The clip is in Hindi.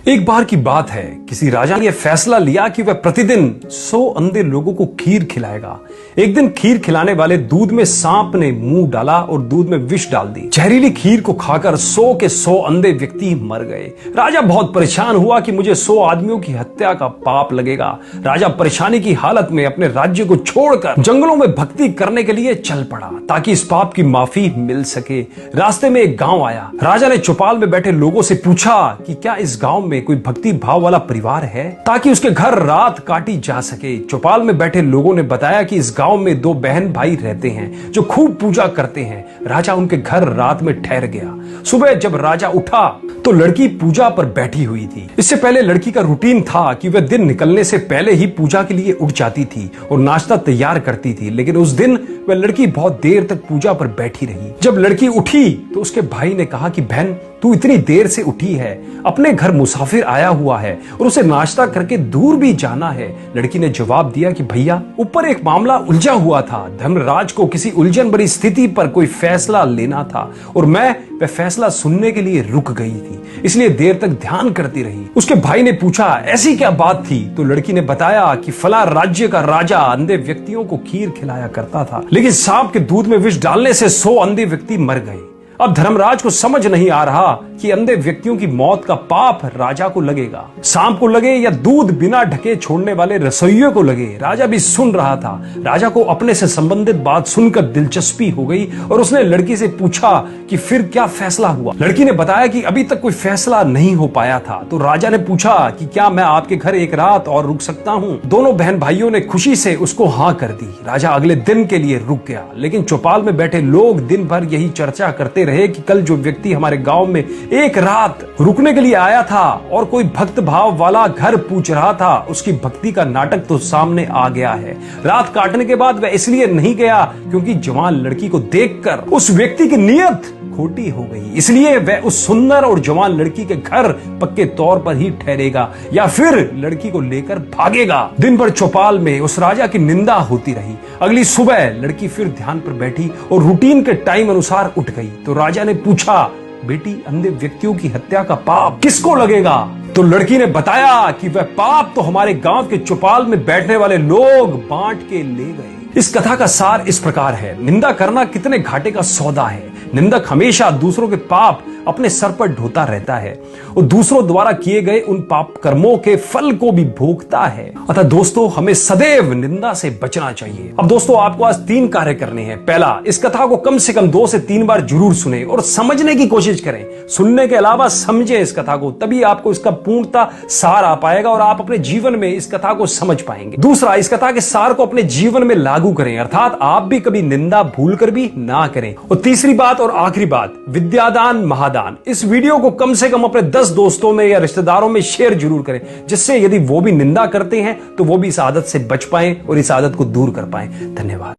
एक बार की बात है, किसी राजा ने यह फैसला लिया कि वह प्रतिदिन 100 अंधे लोगों को खीर खिलाएगा। एक दिन खीर खिलाने वाले दूध में सांप ने मुंह डाला और दूध में विष डाल दी। जहरीली खीर को खाकर 100 के 100 अंधे व्यक्ति मर गए। राजा बहुत परेशान हुआ कि मुझे 100 आदमियों की हत्या का पाप लगेगा। राजा परेशानी की हालत में अपने राज्य को छोड़कर जंगलों में भक्ति करने के लिए चल पड़ा ताकि इस पाप की माफी मिल सके। रास्ते में एक गांव आया। राजा ने चौपाल में बैठे लोगों से पूछा कि क्या इस गांव में कोई भक्ति भाव वाला परिवार है ताकि उसके घर रात काटी जा सके। चौपाल में बैठे लोगों ने बताया कि इस गांव में 2 बहन भाई रहते हैं जो खूब पूजा करते हैं। राजा उनके घर रात में ठहर गया। सुबह जब राजा उठा तो लड़की पूजा पर बैठी हुई थी। इससे पहले लड़की का रूटीन था कि वह दिन निकलने से पहले ही पूजा के लिए उठ जाती थी और नाश्ता तैयार करती थी, लेकिन उस दिन वह लड़की बहुत देर तक पूजा पर बैठी रही। जब लड़की उठी तो उसके भाई ने कहा कि बहन, तू इतनी देर से उठी है, अपने घर मुसाफिर आया हुआ है और उसे नाश्ता करके दूर भी जाना है। लड़की ने जवाब दिया कि भैया, ऊपर एक मामला उलझा हुआ था। धर्मराज को किसी उलझन भरी स्थिति पर कोई फैसला लेना था और मैं वह फैसला सुनने के लिए रुक गई थी, इसलिए देर तक ध्यान करती रही। उसके भाई ने पूछा, ऐसी क्या बात थी? तो लड़की ने बताया कि फला राज्य का राजा अंधे व्यक्तियों को खीर खिलाया करता था, लेकिन सांप के दूध में विष डालने से 100 अंधे व्यक्ति मर गए। अब धर्मराज को समझ नहीं आ रहा कि अंधे व्यक्तियों की मौत का पाप राजा को लगेगा, सांप को लगे या दूध बिना ढके छोड़ने वाले रसोइयों को लगे। राजा भी सुन रहा था। राजा को अपने से संबंधित बात सुनकर दिलचस्पी हो गई और उसने लड़की से पूछा कि फिर क्या फैसला हुआ। लड़की ने बताया कि अभी तक कोई फैसला नहीं हो पाया था। तो राजा ने पूछा कि क्या मैं आपके घर एक रात और रुक सकता हूँ? दोनों बहन भाइयों ने खुशी से उसको हाँ कर दी। राजा अगले दिन के लिए रुक गया, लेकिन चौपाल में बैठे लोग दिन भर यही चर्चा करते रहे कि कल जो व्यक्ति हमारे गांव में एक रात रुकने के लिए आया था और कोई भक्त भाव वाला घर पूछ रहा था, उसकी भक्ति का नाटक तो सामने आ गया है। रात काटने के बाद वह इसलिए नहीं गया क्योंकि जवान लड़की को देखकर उस व्यक्ति की नीयत खोटी हो गई, इसलिए वह उस सुंदर और जवान लड़की के घर पक्के तौर पर ही ठहरेगा या फिर लड़की को लेकर भागेगा। दिन भर चौपाल में उस राजा की निंदा होती रही। अगली सुबह लड़की फिर ध्यान पर बैठी और रूटीन के टाइम अनुसार उठ गई। तो राजा ने पूछा, बेटी, अंधे व्यक्तियों की हत्या का पाप किसको लगेगा? तो लड़की ने बताया कि वह पाप तो हमारे गांव के चौपाल में बैठने वाले लोग बांट के ले गए। इस कथा का सार इस प्रकार है, निंदा करना कितने घाटे का सौदा है। निंदक हमेशा दूसरों के पाप अपने सर पर ढोता रहता है और दूसरों द्वारा किए गए उन पाप कर्मों के फल को भी भोगता है। अतः दोस्तों, हमें सदैव निंदा से बचना चाहिए। अब दोस्तों, आपको आज 3 कार्य करने हैं। पहला, इस कथा को कम से कम 2 से 3 बार जरूर सुने और समझने की कोशिश करें। सुनने के अलावा समझे इस कथा को, तभी आपको इसका पूर्णता सार आ पाएगा और आप अपने जीवन में इस कथा को समझ पाएंगे। दूसरा, इस कथा के सार को अपने जीवन में लागू करें, अर्थात आप भी कभी निंदा भूल कर भी ना करें। और तीसरी बात और आखिरी बात, विद्यादान महादान। इस वीडियो को कम से कम अपने 10 दोस्तों में या रिश्तेदारों में शेयर जरूर करें, जिससे यदि वो भी निंदा करते हैं तो वो भी इस आदत से बच पाएं और इस आदत को दूर कर पाएं। धन्यवाद।